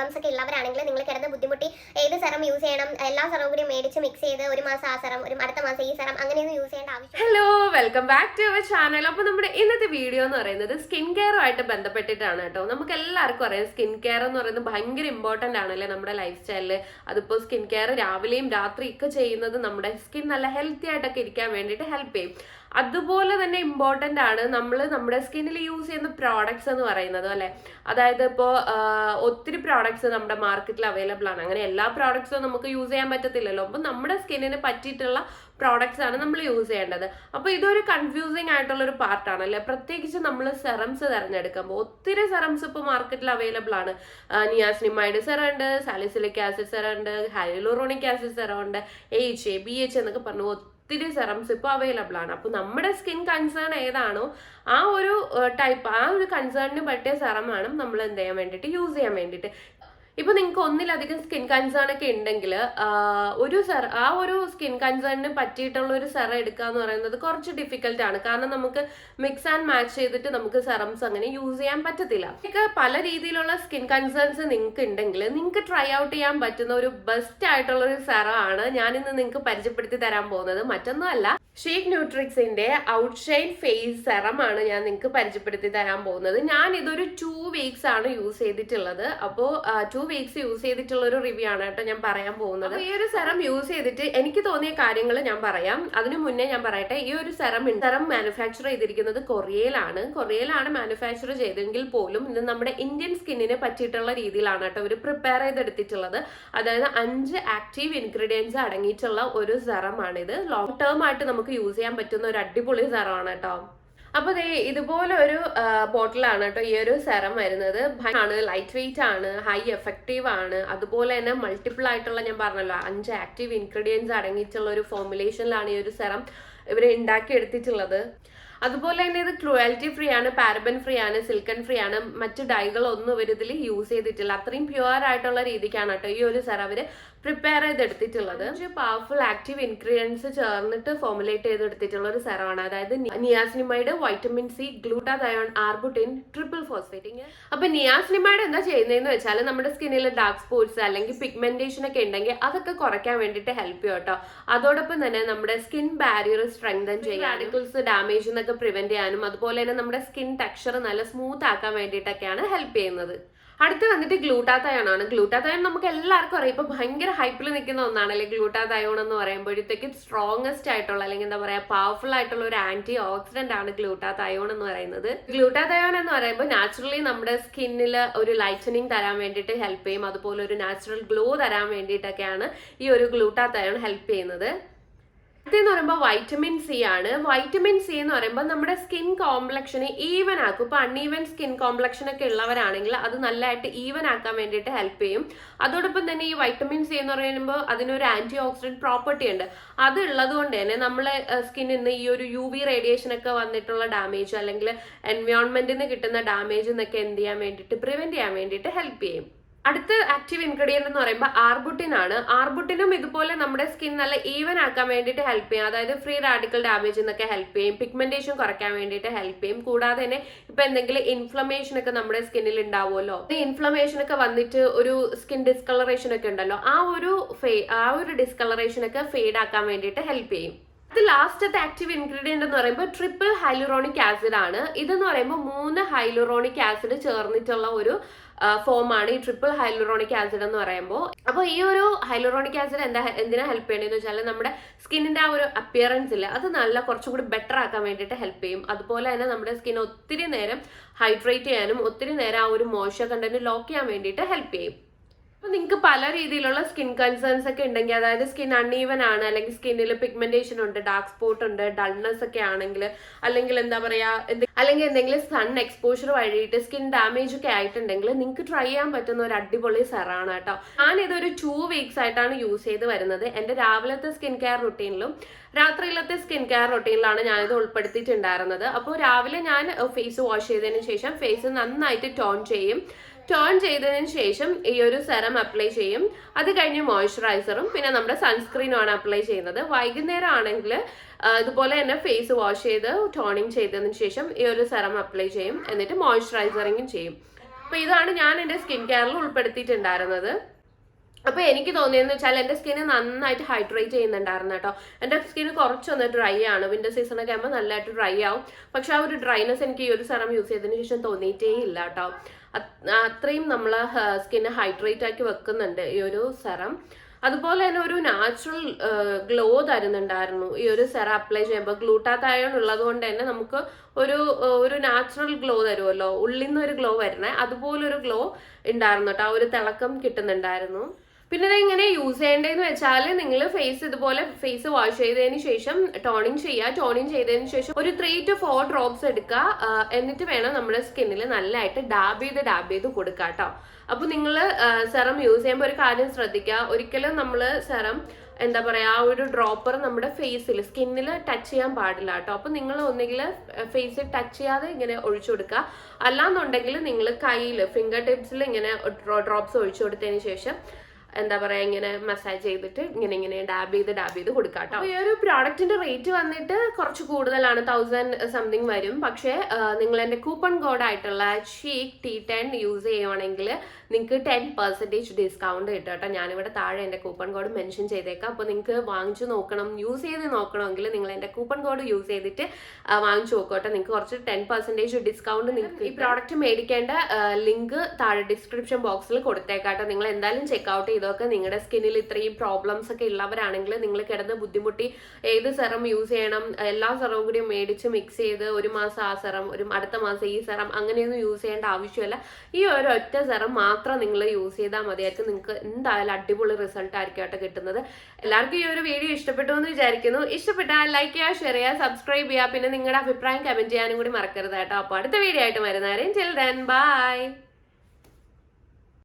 Problems ഒക്കെ ഉള്ളവരാണെങ്കിൽ നിങ്ങൾ കിടന്ന് ബുദ്ധിമുട്ടി ഏത് സെറം യൂസ് ചെയ്യണം, എല്ലാ സെറവും കൂടി മേടിച്ച് മിക്സ് ചെയ്ത് ഒരു മാസം ആ സെറം, അടുത്ത മാസം ഈ സെറം, അങ്ങനെയൊന്നും യൂസ് ചെയ്യേണ്ട ആവശ്യം. Hello, welcome back to our channel. അപ്പോൾ നമ്മുടെ ഇന്നത്തെ വീഡിയോ എന്ന് പറയുന്നത് സ്കിൻ കെയറുമായിട്ട് ബന്ധപ്പെട്ടിട്ടാണ് കേട്ടോ. നമുക്ക് എല്ലാവർക്കും അറിയാം സ്കിൻ കെയർ എന്ന് പറയുന്നത് ഭയങ്കര ഇമ്പോർട്ടന്റ് ആണല്ലേ നമ്മുടെ ലൈഫ് സ്റ്റൈലിൽ. അതിപ്പോൾ സ്കിൻ കെയർ രാവിലെയും രാത്രിയൊക്കെ ചെയ്യുന്നത് നമ്മുടെ സ്കിൻ നല്ല ഹെൽത്തി ആയിട്ടൊക്കെ ഇരിക്കാൻ വേണ്ടിയിട്ട് ഹെൽപ്പ് ചെയ്യും. അതുപോലെ തന്നെ ഇമ്പോർട്ടൻ്റ് ആണ് നമ്മൾ നമ്മുടെ സ്കിന്നിൽ യൂസ് ചെയ്യുന്ന പ്രോഡക്ട്സ് എന്ന് പറയുന്നത് അല്ലെ. അതായത് ഇപ്പോൾ ഒത്തിരി പ്രോഡക്ട്സ് നമ്മുടെ മാർക്കറ്റിൽ അവൈലബിൾ ആണ്. അങ്ങനെ എല്ലാ പ്രോഡക്ട്സും നമുക്ക് യൂസ് ചെയ്യാൻ പറ്റത്തില്ലല്ലോ. അപ്പം നമ്മുടെ സ്കിന്നിന് പറ്റിയിട്ടുള്ള പ്രോഡക്ട്സ് ആണ് നമ്മൾ യൂസ് ചെയ്യേണ്ടത്. അപ്പോൾ ഇതൊരു കൺഫ്യൂസിങ് ആയിട്ടുള്ള ഒരു പാർട്ടാണ് അല്ലേ. പ്രത്യേകിച്ച് നമ്മൾ സെറംസ് തിരഞ്ഞെടുക്കുമ്പോൾ ഒത്തിരി സെറംസ് ഇപ്പോൾ മാർക്കറ്റിൽ അവൈലബിൾ ആണ്. നിയാസിനിമൈഡ് സെറം ഉണ്ട്, സാലിസിലിക് ആസിഡ് സെറം ഉണ്ട്, ഹൈലൂറോണിക് ആസിഡ് സെറം ഉണ്ട്, AHA BH എന്നൊക്കെ പറഞ്ഞു ഒത്തിരി സെറംസ് ഇപ്പോൾ അവൈലബിൾ ആണ്. അപ്പോൾ നമ്മുടെ സ്കിൻ കൺസേൺ ഏതാണോ ആ ഒരു ടൈപ്പ്, ആ ഒരു കൺസേണിന് പറ്റിയ സെറമാണ് നമ്മൾ എന്ത് ചെയ്യാൻ വേണ്ടിയിട്ട് യൂസ് ചെയ്യാൻ വേണ്ടിയിട്ട്. ഇപ്പൊ നിങ്ങൾക്ക് ഒന്നിലധികം സ്കിൻ കൺസേൺ ഒക്കെ ഉണ്ടെങ്കിൽ ആ ഒരു സ്കിൻ കൺസേണിന് പറ്റിയിട്ടുള്ള ഒരു സെറം എടുക്കുക എന്ന് പറയുന്നത് കുറച്ച് ഡിഫിക്കൽട്ട് ആണ്. കാരണം നമുക്ക് മിക്സ് ആൻഡ് മാച്ച് ചെയ്തിട്ട് നമുക്ക് സെറംസ് അങ്ങനെ യൂസ് ചെയ്യാൻ പറ്റത്തില്ല. നിങ്ങൾക്ക് പല രീതിയിലുള്ള സ്കിൻ കൺസേൺസ് നിങ്ങൾക്ക് ഉണ്ടെങ്കിൽ നിങ്ങൾക്ക് ട്രൈ ഔട്ട് ചെയ്യാൻ പറ്റുന്ന ഒരു ബെസ്റ്റ് ആയിട്ടുള്ള ഒരു സെറം ആണ് ഞാനിന്ന് നിങ്ങൾക്ക് പരിചയപ്പെടുത്തി തരാൻ പോകുന്നത്. മറ്റൊന്നുമല്ല, ഷീക്ക് ന്യൂട്രിക്സിന്റെ ഔട്ട്ഷൈൻ ഫേസ് സെറം ആണ് ഞാൻ നിങ്ങൾക്ക് പരിചയപ്പെടുത്തി തരാൻ പോകുന്നത്. ഞാൻ ഇതൊരു 2 വീക്സ് ആണ് യൂസ് ചെയ്തിട്ടുള്ളത്. അപ്പോൾ 2 വീക്സ് യൂസ് ചെയ്തിട്ടുള്ള ഒരു റിവ്യൂ ആണ് കേട്ടോ ഞാൻ പറയാൻ പോകുന്നത്. ഈ ഒരു സെറം യൂസ് ചെയ്തിട്ട് എനിക്ക് തോന്നിയ കാര്യങ്ങൾ ഞാൻ പറയാം. അതിനു മുന്നേ ഞാൻ പറയട്ടെ, ഈ ഒരു സെറം മാനുഫാക്ചർ ചെയ്തിരിക്കുന്നത് കൊറിയയിലാണ് മാനുഫാക്ചർ ചെയ്തെങ്കിൽ പോലും ഇത് നമ്മുടെ ഇന്ത്യൻ സ്കിന്നിന് പറ്റിയിട്ടുള്ള രീതിയിലാണ് കേട്ടോ ഇവർ പ്രിപ്പയർ ചെയ്തെടുത്തിട്ടുള്ളത്. അതായത് 5 ആക്റ്റീവ് ഇൻഗ്രീഡിയൻസ് അടങ്ങിയിട്ടുള്ള ഒരു സെറമാണിത്. ലോങ് ടേം ആയിട്ട് നമുക്ക് യൂസ് ചെയ്യാൻ പറ്റുന്ന ഒരു അടിപൊളി സെറമാണ് കേട്ടോ. അപ്പൊ ഇതുപോലെ ഒരു ബോട്ടിലാണ് കേട്ടോ ഈ ഒരു സെറം വരുന്നത്. ആണ്, ലൈറ്റ് വെയിറ്റ് ആണ്, ഹൈ എഫക്റ്റീവ് ആണ്. അതുപോലെ തന്നെ മൾട്ടിപ്പിൾ ആയിട്ടുള്ള, ഞാൻ പറഞ്ഞല്ലോ 5 ആക്റ്റീവ് ഇൻഗ്രീഡിയൻസ് അടങ്ങിയിട്ടുള്ള ഒരു ഫോർമുലേഷനിലാണ് ഈ ഒരു സെറം ഇവർ ഉണ്ടാക്കിയെടുത്തിട്ടുള്ളത്. അതുപോലെ തന്നെ ഇത് ക്രൂവാലിറ്റി ഫ്രീ ആണ്, പാരബൻ ഫ്രീ ആണ്, സിൽക്കൺ ഫ്രീ ആണ്. മറ്റു ഡൈകളൊന്നും ഇവർ ഇതിൽ യൂസ് ചെയ്തിട്ടില്ല. അത്രയും പ്യുവർ ആയിട്ടുള്ള രീതിക്കാണ് കേട്ടോ ഈ ഒരു സെറം അവര് പ്രിപ്പയർ ചെയ്തെടുത്തിട്ടുള്ളത്. പവർഫുൾ ആക്റ്റീവ് ഇൻഗ്രീഡിയൻസ് ചേർന്നിട്ട് ഫോർമുലേറ്റ് ചെയ്തെടുത്തിട്ടുള്ള ഒരു സെറമാണ്. അതായത് niacinamide, vitamin C, glutathione, arbutin, triple phosphating. അപ്പൊ നിയാസിനിമൈഡ് എന്താ ചെയ്യുന്നതെന്ന് വെച്ചാൽ നമ്മുടെ സ്കിന്നിൽ ഡാർക്ക് സ്പോട്ട്സ് അല്ലെങ്കിൽ പിഗ്മെന്റേഷൻ ഒക്കെ ഉണ്ടെങ്കിൽ അതൊക്കെ കുറയ്ക്കാൻ വേണ്ടിയിട്ട് ഹെൽപ്പ് ചെയ്യും കേട്ടോ. അതോടൊപ്പം തന്നെ നമ്മുടെ സ്കിൻ ബാരിയർ സ്ട്രെങ്തൻ ചെയ്യാൻ, റാഡിക്കൽസ് ഡാമേജ് എന്നൊക്കെ പ്രിവെന്റ് ചെയ്യാനും, അതുപോലെ തന്നെ നമ്മുടെ സ്കിൻ ടെക്സ്ചർ നല്ല സ്മൂത്ത് ആക്കാൻ വേണ്ടിയിട്ടൊക്കെയാണ് ഹെൽപ്പ് ചെയ്യുന്നത്. അടുത്ത് വന്നിട്ട് ഗ്ലൂട്ടാതയോൺ ആണ്. ഗ്ലൂട്ടാതയോൺ നമുക്ക് എല്ലാവർക്കും അറിയാം, ഇപ്പൊ ഭയങ്കര ഹൈപ്പിൽ നിൽക്കുന്ന ഒന്നാണല്ലേ ഗ്ലൂട്ടാതയോൺ എന്ന് പറയുമ്പോഴത്തേക്ക്. സ്ട്രോങ്ങസ്റ്റ് ആയിട്ടുള്ള അല്ലെങ്കിൽ എന്താ പറയാ പവർഫുൾ ആയിട്ടുള്ള ഒരു ആന്റി ഓക്സിഡന്റ് ആണ് ഗ്ലൂട്ടാതയോൺ എന്ന് പറയുന്നത്. ഗ്ലൂട്ടാതയോൺ എന്ന് പറയുമ്പോൾ നാച്ചുറലി നമ്മുടെ സ്കിന്നിൽ ഒരു ലൈറ്റനിങ് തരാൻ വേണ്ടിയിട്ട് ഹെൽപ്പ് ചെയ്യും. അതുപോലെ ഒരു നാച്ചുറൽ ഗ്ലോ തരാൻ വേണ്ടിയിട്ടൊക്കെയാണ് ഈ ഒരു ഗ്ലൂട്ടാതയോൺ ഹെൽപ്പ് ചെയ്യുന്നത്. അടുത്തെന്ന് പറയുമ്പോൾ വൈറ്റമിൻ സി ആണ്. വൈറ്റമിൻ സി എന്ന് പറയുമ്പോൾ നമ്മുടെ സ്കിൻ കോംപ്ലക്ഷനെ ഈവൻ ആക്കും. ഇപ്പൊ അൺഈവൻ സ്കിൻ കോംപ്ലക്ഷൻ ഒക്കെ ഉള്ളവരാണെങ്കിൽ അത് നല്ലതായിട്ട് ഈവൻ ആക്കാൻ വേണ്ടിയിട്ട് ഹെൽപ്പ് ചെയ്യും. അതോടൊപ്പം തന്നെ ഈ വൈറ്റമിൻ സി എന്ന് പറയുമ്പോൾ അതിനൊരു ആന്റി ഓക്സിഡന്റ് പ്രോപ്പർട്ടി ഉണ്ട്. അത് ഉള്ളത് കൊണ്ട് തന്നെ നമ്മളെ സ്കിന്നിൽ നിന്ന് ഈ ഒരു UV റേഡിയേഷൻ ഒക്കെ വന്നിട്ടുള്ള ഡാമേജ് അല്ലെങ്കിൽ എൻവയോൺമെന്റിൽ നിന്ന് കിട്ടുന്ന ഡാമേജ് എന്നൊക്കെ എന്ത് ചെയ്യാൻ വേണ്ടിയിട്ട് പ്രിവെന്റ് ചെയ്യാൻ വേണ്ടിയിട്ട് ഹെൽപ്പ് ചെയ്യും. അടുത്ത ആക്റ്റീവ് ഇൻഗ്രീഡിയന്റ് എന്ന് പറയുമ്പോൾ ആർബുട്ടിൻ ആണ്. ആർബുട്ടിനും ഇതുപോലെ നമ്മുടെ സ്കിൻ നല്ല ഈവൻ ആക്കാൻ വേണ്ടിയിട്ട് ഹെൽപ്പ് ചെയ്യും. അതായത് ഫ്രീ റാഡിക്കൽ ഡാമേജ് എന്നൊക്കെ ഹെൽപ്പ് ചെയ്യും, പിഗ്മെന്റേഷൻ കുറയ്ക്കാൻ വേണ്ടിയിട്ട് ഹെൽപ്പ് ചെയ്യും. കൂടാതെ തന്നെ ഇപ്പൊ എന്തെങ്കിലും ഇൻഫ്ലമേഷൻ ഒക്കെ നമ്മുടെ സ്കിന്നിൽ ഉണ്ടാവുമല്ലോ, ഈ ഇൻഫ്ലമേഷൻ ഒക്കെ വന്നിട്ട് ഒരു സ്കിൻ ഡിസ്കളറേഷൻ ഒക്കെ ഉണ്ടല്ലോ, ആ ഒരു ഡിസ്കളറേഷൻ ഒക്കെ ഫെയ്ഡ് ആക്കാൻ വേണ്ടിയിട്ട് ഹെൽപ്പ് ചെയ്യും. ലാസ്റ്റത്തെ ആക്റ്റീവ് ഇൻഗ്രീഡിയന്റ് എന്ന് പറയുമ്പോൾ ട്രിപ്പിൾ ഹൈലൂറോണിക് ആസിഡ് ആണ്. ഇതെന്ന് പറയുമ്പോൾ 3 ഹൈലൂറോണിക് ആസിഡ് ചേർന്നിട്ടുള്ള ഒരു ഫോമാണ് ഈ ട്രിപ്പിൾ ഹൈലൂറോണിക് ആസിഡ് എന്ന് പറയുമ്പോൾ. അപ്പോൾ ഈ ഒരു ഹൈലൂറോണിക് ആസിഡ് എന്തിനാ ഹെൽപ്പ് ചെയ്യണമെന്ന് വെച്ചാൽ നമ്മുടെ സ്കിന്നിന്റെ ആ ഒരു അപ്പിയറൻസിൽ അത് നല്ല കുറച്ചും കൂടി ബെറ്റർ ആക്കാൻ വേണ്ടിയിട്ട് ഹെൽപ്പ് ചെയ്യും. അതുപോലെ തന്നെ നമ്മുടെ സ്കിൻ ഒത്തിരി നേരം ഹൈഡ്രേറ്റ് ചെയ്യാനും ഒത്തിരി നേരം ആ ഒരു മോയ്സ്ചർ കണ്ടന്റ് ലോക്ക് ചെയ്യാൻ വേണ്ടിയിട്ട് ഹെൽപ്പ് ചെയ്യും. അപ്പൊ നിങ്ങൾക്ക് പല രീതിയിലുള്ള സ്കിൻ കൺസേൺസ് ഒക്കെ ഉണ്ടെങ്കിൽ, അതായത് സ്കിൻ അൺഈവൻ ആണ്, അല്ലെങ്കിൽ സ്കിന്നിൽ പിഗ്മെന്റേഷൻ ഉണ്ട്, ഡാർക്ക് സ്പോട്ട് ഉണ്ട്, ഡൾനെസ് ഒക്കെ ആണെങ്കിൽ, അല്ലെങ്കിൽ എന്താ പറയാ അല്ലെങ്കിൽ എന്തെങ്കിലും സൺ എക്സ്പോഷർ വഴിയിട്ട് സ്കിൻ ഡാമേജ് ഒക്കെ ആയിട്ടുണ്ടെങ്കിൽ നിങ്ങൾക്ക് ട്രൈ ചെയ്യാൻ പറ്റുന്ന ഒരു അടിപൊളി സെറാണ് കേട്ടോ. ഞാൻ ഇതൊരു 2 വീക്സ് ആയിട്ടാണ് യൂസ് ചെയ്ത് വരുന്നത്. എന്റെ രാവിലത്തെ സ്കിൻ കെയർ റുട്ടീനിലും രാത്രിയിലത്തെ സ്കിൻ കെയർ റുട്ടീനിലാണ് ഞാനിത് ഉൾപ്പെടുത്തിയിട്ടുണ്ടായിരുന്നത്. അപ്പോൾ രാവിലെ ഞാൻ ഫേസ് വാഷ് ചെയ്തതിന് ശേഷം ഫേസ് നന്നായിട്ട് ടേൺ ചെയ്തതിന് ശേഷം ഈ ഒരു സെറം അപ്ലൈ ചെയ്യും. അത് കഴിഞ്ഞ് മോയ്സ്ചറൈസറും പിന്നെ നമ്മുടെ സൺസ്ക്രീനുമാണ് അപ്ലൈ ചെയ്യുന്നത്. വൈകുന്നേരം ആണെങ്കിൽ ഇതുപോലെ തന്നെ ഫേസ് വാഷ് ചെയ്ത് ടോണിങ് ചെയ്തതിന് ശേഷം ഈ ഒരു സെറം അപ്ലൈ ചെയ്യും. എന്നിട്ട് മോയ്സ്ചറൈസറിങ്ങും ചെയ്യും. അപ്പൊ ഇതാണ് ഞാൻ എൻ്റെ സ്കിൻ കെയറിൽ ഉൾപ്പെടുത്തിയിട്ടുണ്ടായിരുന്നത്. അപ്പൊ എനിക്ക് തോന്നിയെന്ന് വെച്ചാൽ എൻ്റെ സ്കിന്ന് നന്നായിട്ട് ഹൈഡ്രേറ്റ് ചെയ്യുന്നുണ്ടായിരുന്നു കേട്ടോ. എൻ്റെ സ്കിന്ന് കുറച്ചൊന്ന് ഡ്രൈ ആണ്, വിന്റർ സീസണൊക്കെ ആകുമ്പോൾ നല്ലതായിട്ട് ഡ്രൈ ആവും. പക്ഷെ ആ ഒരു ഡ്രൈനെസ് എനിക്ക് ഈ ഒരു സെറം യൂസ് ചെയ്തതിന് ശേഷം തോന്നിയിട്ടേ ഇല്ല കേട്ടോ. അത്രയും നമ്മൾ സ്കിന്ന് ഹൈഡ്രേറ്റ് ആക്കി വെക്കുന്നുണ്ട് ഈ ഒരു സെറം. അതുപോലെ തന്നെ ഒരു നാച്ചുറൽ ഗ്ലോ തരുന്നുണ്ടായിരുന്നു ഈ ഒരു സെറം അപ്ലൈ ചെയ്യുമ്പോൾ. ഗ്ലൂട്ടാത്തയോൺ ഉള്ളത് കൊണ്ട് തന്നെ നമുക്ക് ഒരു നാച്ചുറൽ ഗ്ലോ തരുമല്ലോ, ഉള്ളിൽ നിന്ന് ഒരു ഗ്ലോ വരുന്നത്, അതുപോലൊരു ഗ്ലോ ഉണ്ടായിരുന്നു കേട്ടോ. ആ ഒരു തിളക്കം കിട്ടുന്നുണ്ടായിരുന്നു. പിന്നെ ഇത് എങ്ങനെ യൂസ് ചെയ്യേണ്ടതെന്ന് വെച്ചാൽ നിങ്ങൾ ഫേസ് ഇതുപോലെ ഫേസ് വാഷ് ചെയ്തതിന് ശേഷം ടോണിങ് ചെയ്യുക. ടോണിങ് ചെയ്തതിന് ശേഷം ഒരു 3 to 4 ഡ്രോപ്സ് എടുക്കുക. എന്നിട്ട് വേണം നമ്മുടെ സ്കിന്നിൽ നല്ലതായിട്ട് ഡാബ് ചെയ്ത് കൊടുക്കുക കേട്ടോ. അപ്പൊ നിങ്ങൾ സെറം യൂസ് ചെയ്യുമ്പോൾ ഒരു കാര്യം ശ്രദ്ധിക്കുക, ഒരിക്കലും നമ്മൾ സെറം എന്താ പറയാ ആ ഒരു ഡ്രോപ്പർ നമ്മുടെ ഫേസിൽ സ്കിന്നിൽ ടച്ച് ചെയ്യാൻ പാടില്ല കേട്ടോ. അപ്പൊ നിങ്ങൾ ഒന്നുകിൽ ഫേസിൽ ടച്ച് ചെയ്യാതെ ഇങ്ങനെ ഒഴിച്ചു കൊടുക്കുക, അല്ലാന്നുണ്ടെങ്കിൽ നിങ്ങൾ കയ്യിൽ ഫിംഗർ ടിപ്സിൽ ഇങ്ങനെ ഡ്രോപ്സ് ഒഴിച്ചു കൊടുത്തതിന് ശേഷം എന്താ പറയാ ഇങ്ങനെ മസാജ് ചെയ്തിട്ട് ഇങ്ങനെ ഡാബ് ചെയ്ത് കൊടുക്കാം കേട്ടോ. ഈ ഒരു പ്രോഡക്റ്റിന്റെ റേറ്റ് വന്നിട്ട് കുറച്ച് കൂടുതലാണ്, 1000 സംതിങ് വരും. പക്ഷേ നിങ്ങൾ എൻ്റെ കൂപ്പൺ കോഡായിട്ടുള്ള ഷീക്ക് T10 യൂസ് ചെയ്യുവാണെങ്കിൽ നിങ്ങൾക്ക് 10% ഡിസ്കൗണ്ട് കിട്ടും കേട്ടോ. ഞാനിവിടെ താഴെ എൻ്റെ കൂപ്പൺ കോഡ് മെൻഷൻ ചെയ്തേക്കാം. അപ്പോൾ നിങ്ങൾക്ക് വാങ്ങിച്ചു നോക്കണം, യൂസ് ചെയ്ത് നോക്കണമെങ്കിൽ നിങ്ങൾ എൻ്റെ കൂപ്പൺ കോഡ് യൂസ് ചെയ്തിട്ട് വാങ്ങിച്ചു നോക്കട്ടെ. നിങ്ങൾക്ക് കുറച്ച് 10% ഡിസ്കൗണ്ട് നിങ്ങൾക്ക് ഈ പ്രോഡക്റ്റ് മേടിക്കേണ്ട ലിങ്ക് താഴെ ഡിസ്ക്രിപ്ഷൻ ബോക്സിൽ കൊടുത്തേക്കാട്ടോ. നിങ്ങൾ എന്തായാലും ചെക്ക്ഔട്ട് ചെയ്ത് ഇതൊക്കെ നിങ്ങളുടെ സ്കിന്നിൽ ഇത്രയും പ്രോബ്ലംസ് ഒക്കെ ഉള്ളവരാണെങ്കിൽ നിങ്ങൾ കിടന്ന് ബുദ്ധിമുട്ടി ഏത് സെറം യൂസ് ചെയ്യണം, എല്ലാ സെറവും കൂടി മേടിച്ച് മിക്സ് ചെയ്ത് ഒരു മാസം ആ സെറം, അടുത്ത മാസം ഈ സെറം, അങ്ങനെയൊന്നും യൂസ് ചെയ്യേണ്ട ആവശ്യമില്ല. ഈ ഒരു ഒറ്റ സെറം മാത്രം നിങ്ങൾ യൂസ് ചെയ്താൽ മതിയായിരിക്കും. നിങ്ങൾക്ക് എന്തായാലും അടിപൊളി റിസൾട്ട് ആയിരിക്കും കേട്ടോ കിട്ടുന്നത്. എല്ലാവർക്കും ഈ ഒരു വീഡിയോ ഇഷ്ടപ്പെട്ടു എന്ന് വിചാരിക്കുന്നു. ഇഷ്ടപ്പെട്ടാൽ ലൈക്ക് ചെയ്യുക, ഷെയർ ചെയ്യുക, സബ്സ്ക്രൈബ് ചെയ്യുക. പിന്നെ നിങ്ങളുടെ അഭിപ്രായം കമന്റ് ചെയ്യാനും കൂടി മറക്കരുത് കേട്ടോ. അപ്പോൾ അടുത്ത വീഡിയോ ആയിട്ട് വരുന്നവരെയും ടിൽ ദെൻ ബൈ.